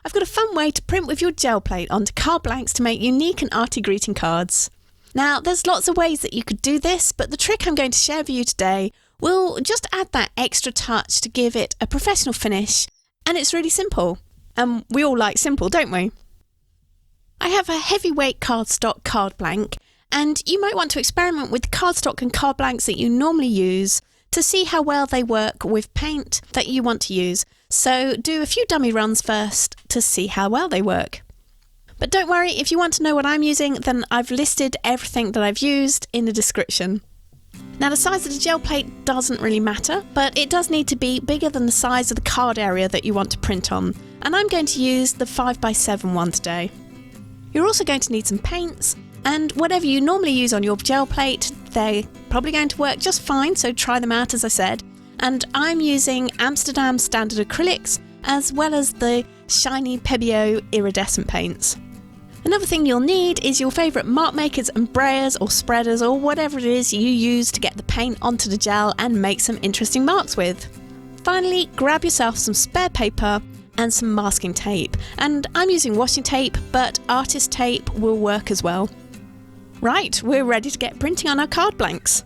I've got a fun way to print with your gel plate onto card blanks to make unique and arty greeting cards. Now, there's lots of ways that you could do this, but the trick I'm going to share with you today will just add that extra touch to give it a professional finish, and it's really simple. And we all like simple, don't we? I have a heavyweight cardstock card blank, and you might want to experiment with cardstock and card blanks that you normally use to see how well they work with paint that you want to use. So do a few dummy runs first to see how well they work. But don't worry, if you want to know what I'm using, then I've listed everything that I've used in the description. Now, the size of the gel plate doesn't really matter, but it does need to be bigger than the size of the card area that you want to print on, and I'm going to use the 5x7 one today. You're also going to need some paints, and whatever you normally use on your gel plate, they're probably going to work just fine, so try them out as I said. And I'm using Amsterdam standard acrylics, as well as the shiny Pebeo iridescent paints. Another thing you'll need is your favourite mark makers and brayers or spreaders or whatever it is you use to get the paint onto the gel and make some interesting marks with. Finally, grab yourself some spare paper and some masking tape, and I'm using washi tape, but artist tape will work as well. Right, we're ready to get printing on our card blanks.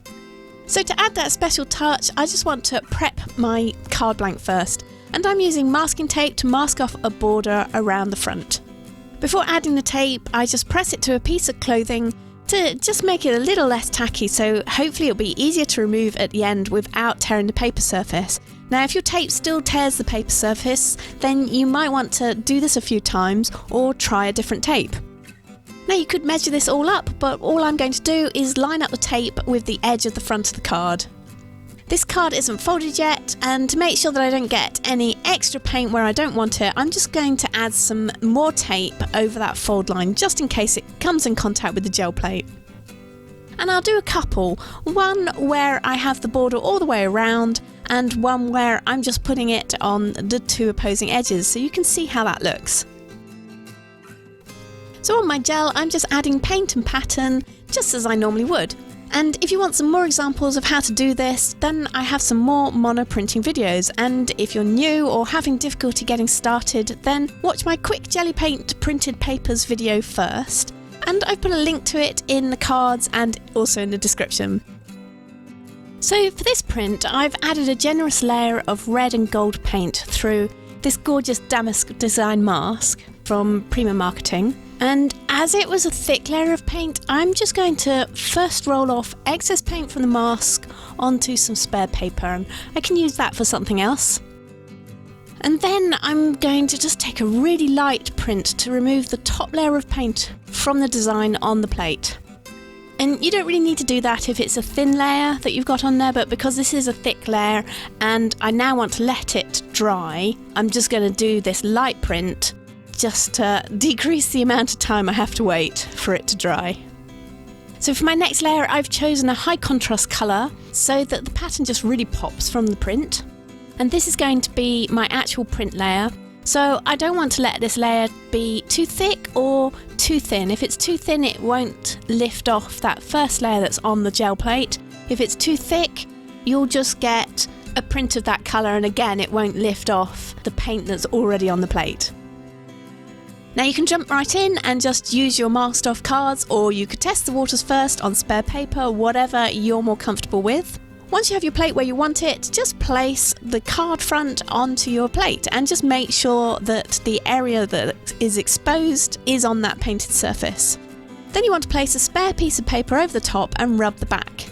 So to add that special touch, I just want to prep my card blank first, and I'm using masking tape to mask off a border around the front. Before adding the tape, I just press it to a piece of clothing to just make it a little less tacky, so hopefully it'll be easier to remove at the end without tearing the paper surface. Now, if your tape still tears the paper surface, then you might want to do this a few times or try a different tape. Now, you could measure this all up, but all I'm going to do is line up the tape with the edge of the front of the card. This card isn't folded yet, and to make sure that I don't get any extra paint where I don't want it, I'm just going to add some more tape over that fold line just in case it comes in contact with the gel plate. And I'll do a couple, one where I have the border all the way around and one where I'm just putting it on the two opposing edges so you can see how that looks. So on my gel, I'm just adding paint and pattern just as I normally would. And if you want some more examples of how to do this, then I have some more monoprinting videos, and if you're new or having difficulty getting started, then watch my quick jelly paint printed papers video first, and I've put a link to it in the cards and also in the description. So for this print, I've added a generous layer of red and gold paint through this gorgeous damask design mask from Prima marketing. And as it was a thick layer of paint, I'm just going to first roll off excess paint from the mask onto some spare paper, and I can use that for something else. And then I'm going to just take a really light print to remove the top layer of paint from the design on the plate. And you don't really need to do that if it's a thin layer that you've got on there, but because this is a thick layer and I now want to let it dry, I'm just going to do this light print just to decrease the amount of time I have to wait for it to dry. So for my next layer, I've chosen a high contrast colour so that the pattern just really pops from the print. And this is going to be my actual print layer. So I don't want to let this layer be too thick or too thin. If it's too thin, it won't lift off that first layer that's on the gel plate. If it's too thick, you'll just get a print of that colour, and again, it won't lift off the paint that's already on the plate. Now you can jump right in and just use your masked off cards, or you could test the waters first on spare paper, whatever you're more comfortable with. Once you have your plate where you want it, just place the card front onto your plate and just make sure that the area that is exposed is on that painted surface. Then you want to place a spare piece of paper over the top and rub the back.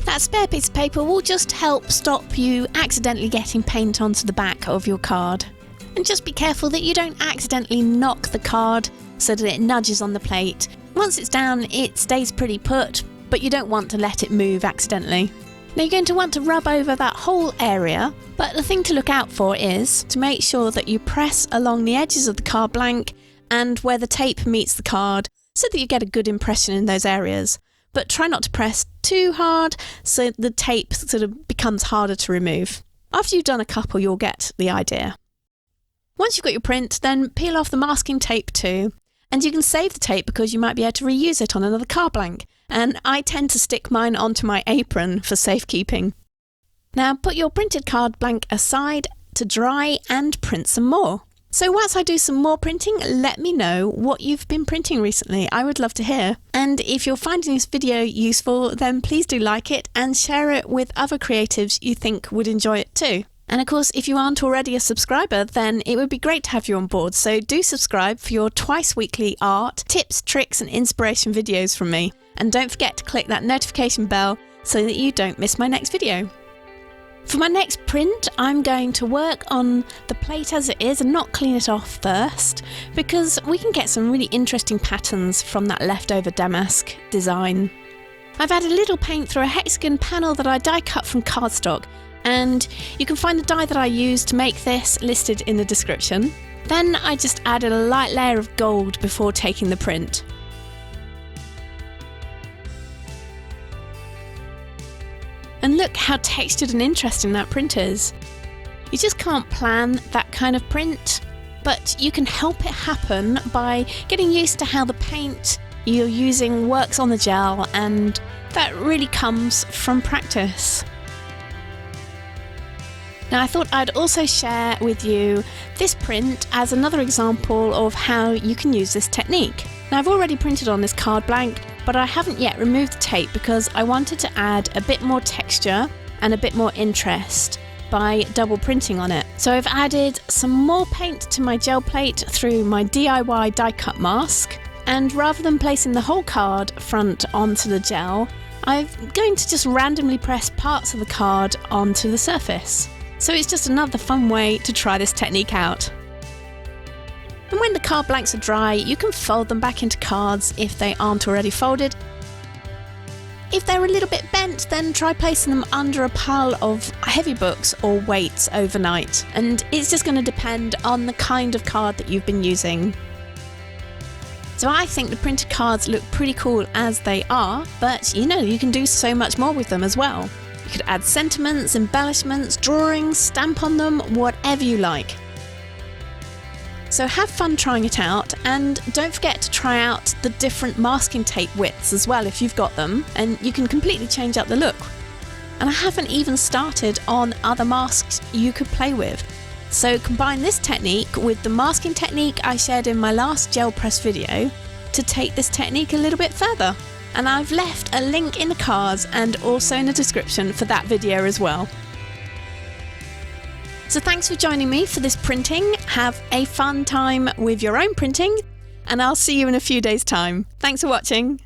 That spare piece of paper will just help stop you accidentally getting paint onto the back of your card. And just be careful that you don't accidentally knock the card so that it nudges on the plate. Once it's down, it stays pretty put, but you don't want to let it move accidentally. Now you're going to want to rub over that whole area, but the thing to look out for is to make sure that you press along the edges of the card blank and where the tape meets the card so that you get a good impression in those areas. But try not to press too hard so the tape sort of becomes harder to remove. After you've done a couple, you'll get the idea. Once you've got your print, then peel off the masking tape too. And you can save the tape because you might be able to reuse it on another card blank. And I tend to stick mine onto my apron for safekeeping. Now put your printed card blank aside to dry and print some more. So once I do some more printing, let me know what you've been printing recently. I would love to hear. And if you're finding this video useful, then please do like it and share it with other creatives you think would enjoy it too. And of course, if you aren't already a subscriber, then it would be great to have you on board. So do subscribe for your twice weekly art, tips, tricks and inspiration videos from me. And don't forget to click that notification bell so that you don't miss my next video. For my next print, I'm going to work on the plate as it is and not clean it off first, because we can get some really interesting patterns from that leftover damask design. I've added a little paint through a hexagon panel that I die cut from cardstock, and you can find the die that I used to make this listed in the description. Then I just added a light layer of gold before taking the print. And look how textured and interesting that print is. You just can't plan that kind of print, but you can help it happen by getting used to how the paint you're using works on the gel, and that really comes from practice. Now I thought I'd also share with you this print as another example of how you can use this technique. Now I've already printed on this card blank, but I haven't yet removed the tape because I wanted to add a bit more texture and a bit more interest by double printing on it. So I've added some more paint to my gel plate through my DIY die cut mask, and rather than placing the whole card front onto the gel, I'm going to just randomly press parts of the card onto the surface. So it's just another fun way to try this technique out. And when the card blanks are dry, you can fold them back into cards if they aren't already folded. If they're a little bit bent, then try placing them under a pile of heavy books or weights overnight. And it's just going to depend on the kind of card that you've been using. So I think the printed cards look pretty cool as they are, but you know, you can do so much more with them as well. You could add sentiments, embellishments, drawings, stamp on them, whatever you like. So have fun trying it out, and don't forget to try out the different masking tape widths as well if you've got them, and you can completely change up the look. And I haven't even started on other masks you could play with. So combine this technique with the masking technique I shared in my last gel press video to take this technique a little bit further. And I've left a link in the cards and also in the description for that video as well. So thanks for joining me for this printing. Have a fun time with your own printing, and I'll see you in a few days' time. Thanks for watching.